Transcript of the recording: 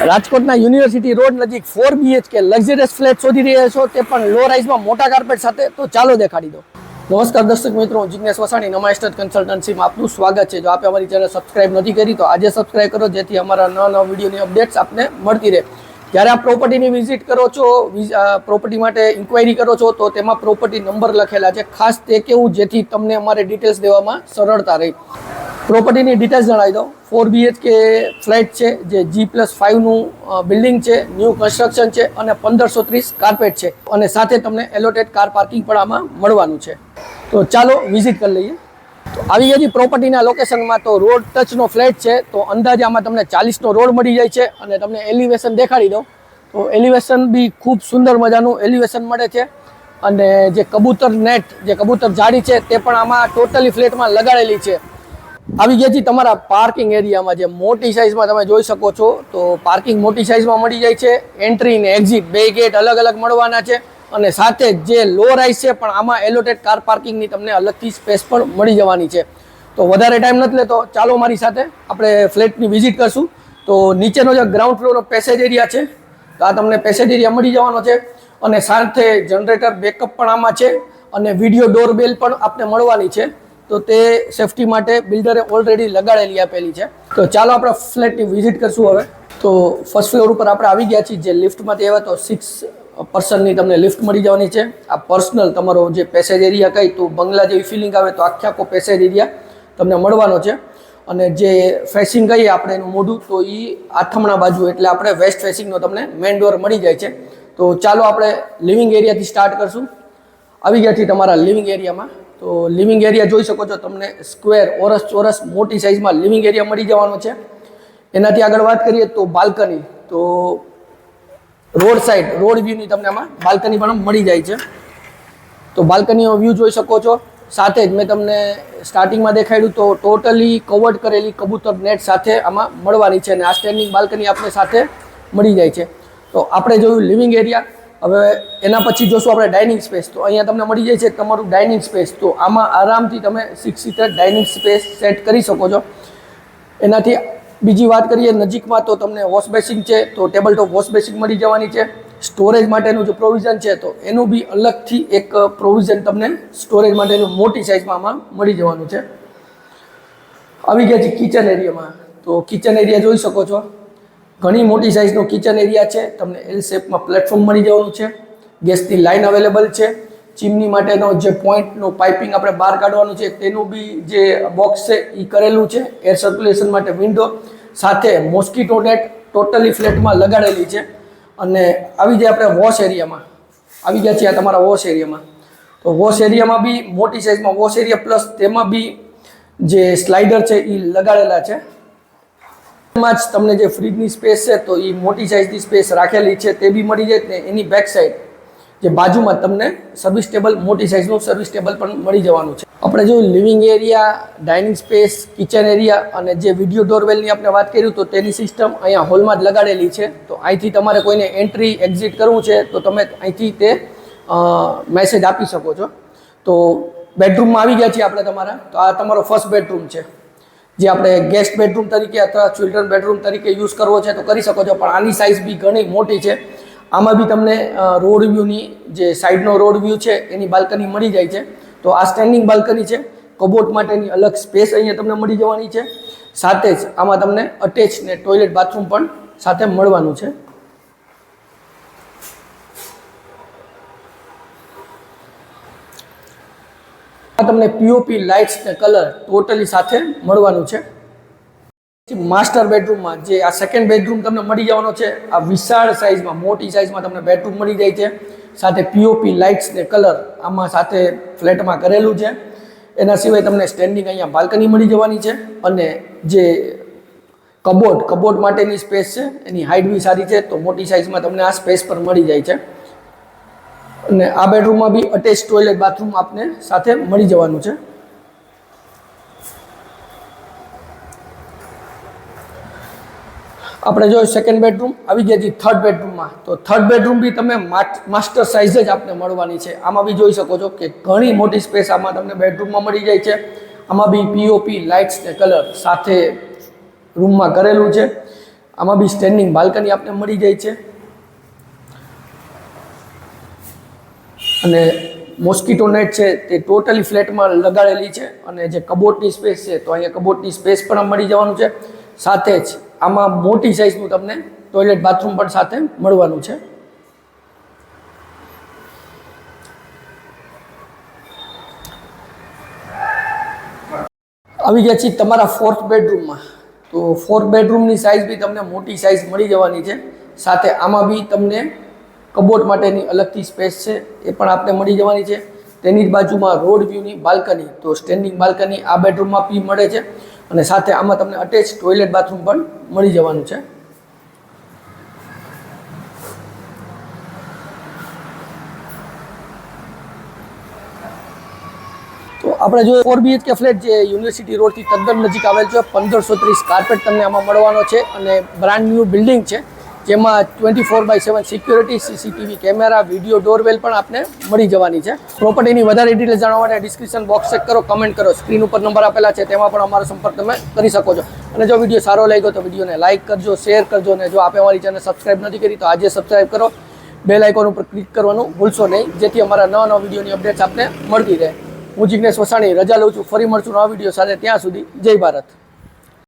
રાજકોટના university road નજીક 4 BHK luxurious flat શોધી રહ્યા છો, તે પણ લો રાઇઝમાં મોટા કાર્પેટ સાથે. તો ચાલો દેખાડી દો. નમસ્કાર દર્શક મિત્રો, હું જિગ્નેશ વસાણી, નમા એસ્ટેટ કન્સલ્ટન્સીમાં આપનું સ્વાગત છે. જો આપે અમારી ચેનલ સબસ્ક્રાઇબ નથી કરી તો આજે સબસ્ક્રાઇબ કરો, જેથી અમારા નવા વિડીયોની અપડેટ્સ આપને મળતી રહે. જ્યારે આપ પ્રોપર્ટીની વિઝિટ કરો છો, પ્રોપર્ટી માટે ઇન્ક્વાયરી કરો છો, તો તેમાં પ્રોપર્ટી નંબર લખેલા છે. ખાસ તે કેવું જેથી તમને અમારે ડિટેલ્સ દેવામાં સરળતા રહી. પ્રોપર્ટીની ડિટેલ્સ જણાવી દો. 4 BHK ફ્લેટ છે, જે G+5નું બિલ્ડિંગ છે, ન્યૂ કન્સ્ટ્રક્શન છે અને 1530 કાર્પેટ છે, અને સાથે તમને એલોટેડ કાર પાર્કિંગ પણ આમાં મળવાનું છે. તો ચાલો વિઝિટ કરી લઈએ. તો આવી ગયા પ્રોપર્ટીના લોકેશનમાં. તો રોડ ટચનો ફ્લેટ છે, તો અંદાજે આમાં તમને 40નો રોડ મળી જાય છે. અને તમને એલિવેશન દેખાડી દો. તો એલિવેશન બી ખૂબ સુંદર મજાનું એલિવેશન મળે છે. અને જે કબૂતર નેટ, જે કબૂતર જાળી છે, તે પણ આમાં ટોટલી ફ્લેટમાં લગાડેલી છે. આવી ગયા છે તમારા પાર્કિંગ એરિયામાં, જે મોટી સાઇઝમાં તમે જોઈ શકો છો. તો પાર્કિંગ મોટી સાઇઝમાં મળી જાય છે. એન્ટ્રી ને એક્ઝિટ બે ગેટ અલગ અલગ મળવાના છે. અને સાથે જે લો રાઇઝ છે, પણ આમાં એલોટેડ કાર પાર્કિંગની તમને અલગથી સ્પેસ પણ મળી જવાની છે. તો વધારે ટાઈમ નથી લેતો, ચાલો મારી સાથે આપણે ફ્લેટની વિઝિટ કરશું. તો નીચેનો જે ગ્રાઉન્ડ ફ્લોરનો પેસેજ એરિયા છે, તો આ તમને પેસેજ એરિયા મળી જવાનો છે. અને સાથે જનરેટર બેકઅપ પણ આમાં છે. અને વિડીયો ડોરબેલ પણ આપણે મળવાની છે. તો તે સેફટી માટે બિલ્ડરે ઓલરેડી લગાડેલી આપેલી છે. તો ચાલો આપણે ફ્લેટની વિઝિટ કરશું હવે. તો ફર્સ્ટ ફ્લોર ઉપર આપણે આવી ગયા છીએ. જે લિફ્ટમાંથી આવ્યા તો 6 પર્સનની તમને લિફ્ટ મળી જવાની છે. આ પર્સનલ તમારો જે પેસેજ એરિયા કહી તો બંગલા જેવી ફિલિંગ આવે, તો આખો પેસેજ એરિયા તમને મળવાનો છે. અને જે ફેસિંગ કહીએ આપણે એનું મોઢું, તો એ આથમણા બાજુ, એટલે આપણે વેસ્ટ ફેસિંગનો તમને મેઇન ડોર મળી જાય છે. તો ચાલો આપણે લિવિંગ એરિયાથી સ્ટાર્ટ કરશું. આવી ગયા છીએ તમારા લિવિંગ એરિયામાં. તો લિવિંગ એરિયા જોઈ શકો છો, તમને સ્ક્વેર ચોરસ મોટી સાઇઝમાં લિવિંગ એરિયા મળી જવાનો છે. એનાથી આગળ વાત કરીએ તો બાલ્કની. તો રોડ સાઈડ, રોડ વ્યૂની તમને આમાં બાલ્કની પણ મળી જાય છે. તો બાલ્કનીનો વ્યૂ જોઈ શકો છો. સાથે જ મેં તમને સ્ટાર્ટિંગમાં દેખાડ્યું તો ટોટલી કવર્ડ કરેલી કબૂતર નેટ સાથે આમાં મળવાની છે. અને આ સ્ટેન્ડિંગ બાલ્કની આપણે સાથે મળી જાય છે. તો આપણે જોયું લિવિંગ એરિયા. હવે એના પછી જોશું આપણે ડાઇનિંગ સ્પેસ. તો અહીંયા તમને મળી જાય છે તમારું ડાઇનિંગ સ્પેસ. તો આમાં આરામથી તમે 6 સીટર ડાઇનિંગ સ્પેસ સેટ કરી શકો છો. એનાથી બીજી વાત કરીએ નજીકમાં, તો તમને વોશ બેસિંગ છે, તો ટેબલ ટોપ વોશ બેસિંગ મળી જવાની છે. સ્ટોરેજ માટેનું જે પ્રોવિઝન છે, તો એનું બી અલગથી એક પ્રોવિઝન તમને સ્ટોરેજ માટેનું મોટી સાઇઝમાં આમાં મળી જવાનું છે. આવી ગયા છે કિચન એરિયામાં. તો કિચન એરિયા જોઈ શકો છો. ઘણી મોટી સાઇઝનો કિચન એરિયા છે. તમને એલ શેપમાં પ્લેટફોર્મ મળી જવાનું છે. ગેસની લાઇન અવેલેબલ છે. ચીમની માટેનો જે પોઈન્ટનું પાઇપિંગ આપણે બહાર કાઢવાનું છે, તેનું બી જે બોક્સ છે એ કરેલું છે. એર સર્ક્યુલેશન માટે વિન્ડો, સાથે મોસ્કીટો નેટ ટોટલી ફ્લેટમાં લગાડેલી છે. અને આવી જાય આપણે વોશ એરિયામાં. આવી ગયા છીએ આ તમારા વોશ એરિયામાં. તો વોશ એરિયામાં બી મોટી સાઇઝમાં વોશ એરિયા, પ્લસ તેમાં બી જે સ્લાઇડર છે એ લગાડેલા છે. એમાં જ તમને જે ફ્રીજની સ્પેસ છે, તો એ મોટી સાઇઝની સ્પેસ રાખેલી છે, તે બી મળી જાય. ને એની બેક સાઈડ જે બાજુમાં તમને સર્વિસ ટેબલ, મોટી સાઇઝનું સર્વિસ ટેબલ પણ મળી જવાનું છે. આપણે જો living area, dining space, kitchen area અને જે વિડીયો ડોરવેલની આપણે વાત કરી, તો તેની સિસ્ટમ અહીંયા હોલમાં જ લગાડેલી છે. તો અહીંથી તમારે કોઈને એન્ટ્રી એક્ઝિટ કરવું છે, તો તમે અહીંથી તે મેસેજ આપી શકો છો. તો બેડરૂમમાં આવી ગયા છીએ આપણે તમારા. તો આ તમારો ફર્સ્ટ બેડરૂમ છે, જે આપણે ગેસ્ટ બેડરૂમ તરીકે અથવા ચિલ્ડ્રન બેડરૂમ તરીકે યુઝ કરવો છે તો કરી શકો છો. પણ આની સાઇઝ બી ઘણી મોટી છે. આમાં બી તમને રોડ વ્યૂની જે સાઈડનો રોડ વ્યૂ છે, એની બાલ્કની મળી જાય છે. તો આ સ્ટેન્ડિંગ બાલ્કની છે. કબોર્ડ માટેની અલગ સ્પેસ અહીંયા તમને મળી જવાની છે. સાથે જ આમાં તમને અટેચ ને ટોયલેટ બાથરૂમ પણ સાથે મળવાનું છે. તમને પીઓપી લાઇટ્સ ને કલર ટોટલી સાથે મળવાનું છે. માસ્ટર બેડરૂમમાં જે આ સેકન્ડ બેડરૂમ તમને મળી જવાનો છે. આ વિશાળ સાઇઝમાં, મોટી સાઇઝમાં તમને બેડરૂમ મળી જાય છે. સાથે પીઓપી લાઇટ્સ ને કલર આમાં સાથે ફ્લેટમાં કરેલું છે. એના સિવાય તમને સ્ટેન્ડિંગ અહીંયા બાલ્કની મળી જવાની છે. અને જે કબોર્ડ માટેની સ્પેસ છે, એની હાઇટ બી સારી છે. તો મોટી સાઇઝમાં તમને આ સ્પેસ પર મળી જાય છે. અને આ બેડરૂમમાં બી અટેચ ટોયલેટ બાથરૂમ આપને સાથે મળી જવાનું છે. આપણે જો સેકન્ડ બેડરૂમ આવી ગયા છીએ થર્ડ બેડરૂમમાં. તો થર્ડ બેડરૂમ બી તમે માસ્ટર સાઇઝ જ આપને મળવાની છે. આમાં બી જોઈ શકો છો કે ઘણી મોટી સ્પેસ આમાં તમને બેડરૂમમાં મળી જાય છે. આમાં બી પીઓપી લાઇટ્સ ને કલર સાથે રૂમમાં કરેલું છે. આમાં બી સ્ટેન્ડિંગ બાલ્કની આપને મળી જાય છે અને મોસ્કીટો નેટ છે તે ટોટલી ફ્લેટમાં લગાડેલી છે અને જે કબોર્ડની સ્પેસ છે તો અહીંયા કબોર્ડની સ્પેસ પણ મળી જવાનું છે. સાથે જ આમાં મોટી સાઇઝનું તમને ટોયલેટ બાથરૂમ પણ સાથે મળવાનું છે. આવી ગયા છીએ તમારા 4th બેડરૂમમાં. તો 4th બેડરૂમની સાઇઝ બી તમને મોટી સાઇઝ મળી જવાની છે. સાથે આમાં બી તમને કબોર્ડ માટેની અલગથી સ્પેસ છે એ પણ આપને મળી જવાની છે. તેની જ બાજુમાં રોડ વ્યૂની બાલ્કની, તો સ્ટેન્ડિંગ બાલ્કની આ બેડરૂમમાં બી મળે છે અને સાથે આમાં તમને અટેચ ટોયલેટ બાથરૂમ પણ મળી જવાનું છે. તો આપણે જો 4 BHK ફ્લેટ જે યુનિવર્સિટી રોડથી તદ્દન નજીક આવેલ છે, 1530 કાર્પેટ તમને આમાં મળવાનો છે અને બ્રાન્ડ ન્યૂ બિલ્ડિંગ છે જેમાં 24/7 સિક્યોરિટી, CCTV કેમેરા, વિડીયો ડોરવેલ પણ આપને મળી જવાની છે. પ્રોપર્ટીની વધારે ડિટેલ જાણવા માટે ડિસ્ક્રિપ્શન બોક્સ ચેક કરો, કમેન્ટ કરો, સ્ક્રીન ઉપર નંબર આપેલા છે તેમાં પણ અમારો સંપર્ક તમે કરી શકો છો. અને જો વિડીયો સારો લાગ્યો તો વિડીયોને લાઇક કરજો, શેર કરજો અને જો આપે અમારી ચેનલ સબસ્ક્રાઇબ નથી કરી તો આજે સબસ્ક્રાઇબ કરો. બેલ આઇકોન ઉપર ક્લિક કરવાનું ભૂલશો નહીં, જેથી અમારા નવા વિડીયોની અપડેટ્સ આપને મળતી રહે. હું જિગ્નેશ વસાણી રજા લઉં છું. ફરી મળશું નવા વિડીયો સાથે. ત્યાં સુધી જય ભારત.